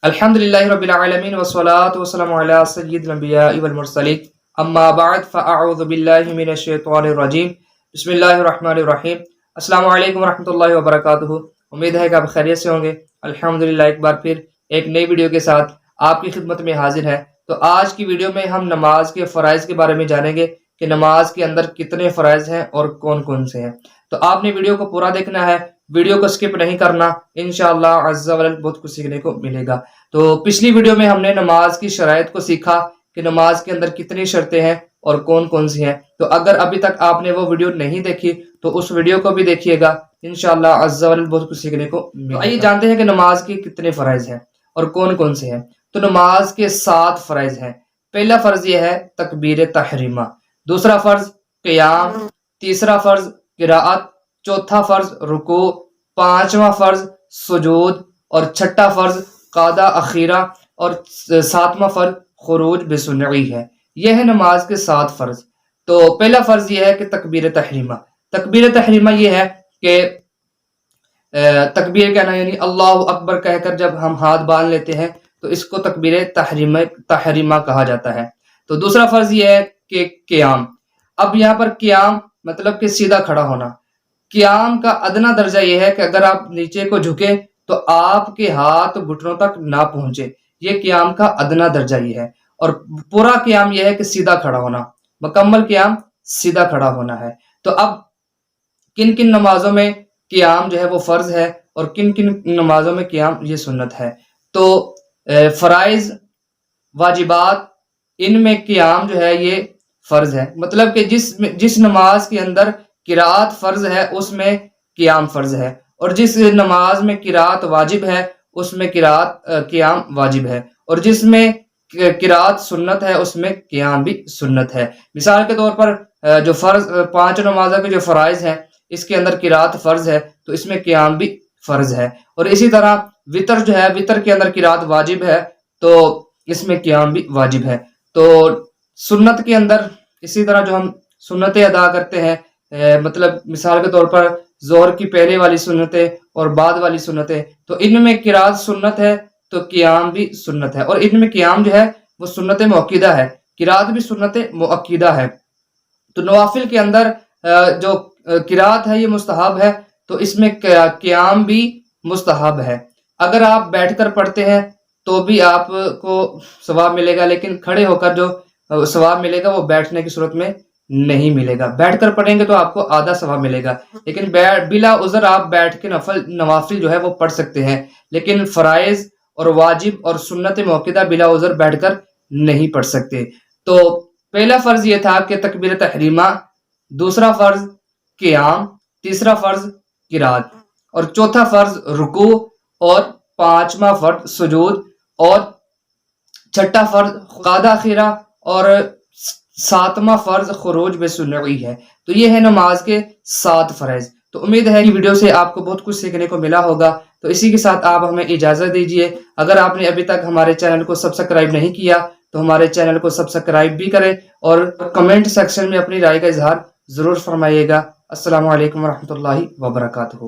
الحمدللہ رب العالمین والصلاة والسلام علی سید الانبیاء والمرسلین اما بعد فاعوذ باللہ من الشیطان الرجیم بسم اللہ الرحمن الرحیم۔ السلام علیکم ورحمۃ اللہ وبرکاتہ۔ امید ہے کہ آپ خیریت سے ہوں گے۔ الحمدللہ ایک بار پھر ایک نئی ویڈیو کے ساتھ آپ کی خدمت میں حاضر ہے۔ تو آج کی ویڈیو میں ہم نماز کے فرائض کے بارے میں جانیں گے کہ نماز کے اندر کتنے فرائض ہیں اور کون کون سے ہیں۔ تو آپ نے ویڈیو کو پورا دیکھنا ہے، ویڈیو کو سکپ نہیں کرنا، انشاءاللہ عز و جل بہت کچھ سیکھنے کو ملے گا۔ تو پچھلی ویڈیو میں ہم نے نماز کی شرائط کو سیکھا کہ نماز کے اندر کتنی شرطیں ہیں اور کون کون سی ہیں۔ تو اگر ابھی تک آپ نے وہ ویڈیو نہیں دیکھی تو اس ویڈیو کو بھی دیکھیے گا، انشاءاللہ عز و جل بہت کچھ سیکھنے کو ملے گا۔ آئیے جانتے ہیں کہ نماز کے کتنے فرائض ہیں اور کون کون سے ہیں۔ تو نماز کے 7 فرائض ہیں۔ پہلا فرض یہ ہے تکبیر تحریمہ، دوسرا فرض قیام، تیسرا فرض قرات، چوتھا فرض رکوع، پانچواں فرض سجود اور چھٹا فرض قادہ اخیرہ اور ساتواں فرض خروج بسنعی ہے۔ یہ ہے نماز کے 7 فرض۔ تو پہلا فرض یہ ہے کہ تکبیر تحریمہ۔ تکبیر تحریمہ یہ ہے کہ تکبیر کہنا یعنی اللہ اکبر کہہ کر جب ہم ہاتھ باندھ لیتے ہیں تو اس کو تکبیر تحریمہ کہا جاتا ہے۔ تو دوسرا فرض یہ ہے کہ قیام۔ اب یہاں پر قیام مطلب کہ سیدھا کھڑا ہونا۔ قیام کا ادنا درجہ یہ ہے کہ اگر آپ نیچے کو جھکے تو آپ کے ہاتھ گھٹنوں تک نہ پہنچے، یہ قیام کا ادنا درجہ یہ ہے۔ اور پورا قیام یہ ہے کہ سیدھا کھڑا ہونا، مکمل قیام سیدھا کھڑا ہونا ہے۔ تو اب کن کن نمازوں میں قیام جو ہے وہ فرض ہے اور کن کن نمازوں میں قیام یہ سنت ہے۔ تو فرائض واجبات ان میں قیام جو ہے یہ فرض ہے، مطلب کہ جس نماز کے اندر قرات فرض ہے اس میں قیام فرض ہے، اور جس نماز میں قرات واجب ہے اس میں قیام واجب ہے، اور جس میں قرات سنت ہے اس میں قیام بھی سنت ہے۔ مثال کے طور پر جو فرض 5 نمازوں کے جو فرائض ہیں اس کے اندر قرات فرض ہے تو اس میں قیام بھی فرض ہے، اور اسی طرح وتر جو ہے وتر کے اندر قرات واجب ہے تو اس میں قیام بھی واجب ہے۔ تو سنت کے اندر اسی طرح جو ہم سنتیں ادا کرتے ہیں، مطلب مثال کے طور پر ظہر کی پہلے والی سنتیں اور بعد والی سنتیں، تو ان میں قرات سنت ہے تو قیام بھی سنت ہے، اور ان میں قیام جو ہے وہ سنت مؤکدہ ہے، قرات بھی سنت مؤکدہ ہے۔ تو نوافل کے اندر جو قرات ہے یہ مستحب ہے تو اس میں قیام بھی مستحب ہے۔ اگر آپ بیٹھ کر پڑھتے ہیں تو بھی آپ کو ثواب ملے گا، لیکن کھڑے ہو کر جو ثواب ملے گا وہ بیٹھنے کی صورت میں نہیں ملے گا۔ بیٹھ کر پڑھیں گے تو آپ کو آدھا ثواب ملے گا، لیکن بلا عذر آپ بیٹھ کے نوافل جو ہے وہ پڑھ سکتے ہیں، لیکن فرائض اور واجب اور سنت موقدہ بلا عذر بیٹھ کر نہیں پڑھ سکتے۔ تو پہلا فرض یہ تھا کہ تکبیر تحریمہ، دوسرا فرض قیام، تیسرا فرض قرات، اور چوتھا فرض رکوع، اور پانچواں فرض سجود، اور چھٹا فرض قادہ اخیرہ، اور ساتواں فرض خروج بسنعی ہے۔ تو یہ ہے نماز کے 7 فرائض۔ تو امید ہے کہ ویڈیو سے آپ کو بہت کچھ سیکھنے کو ملا ہوگا۔ تو اسی کے ساتھ آپ ہمیں اجازت دیجیے۔ اگر آپ نے ابھی تک ہمارے چینل کو سبسکرائب نہیں کیا تو ہمارے چینل کو سبسکرائب بھی کریں، اور کمنٹ سیکشن میں اپنی رائے کا اظہار ضرور فرمائیے گا۔ السلام علیکم ورحمۃ اللہ وبرکاتہ۔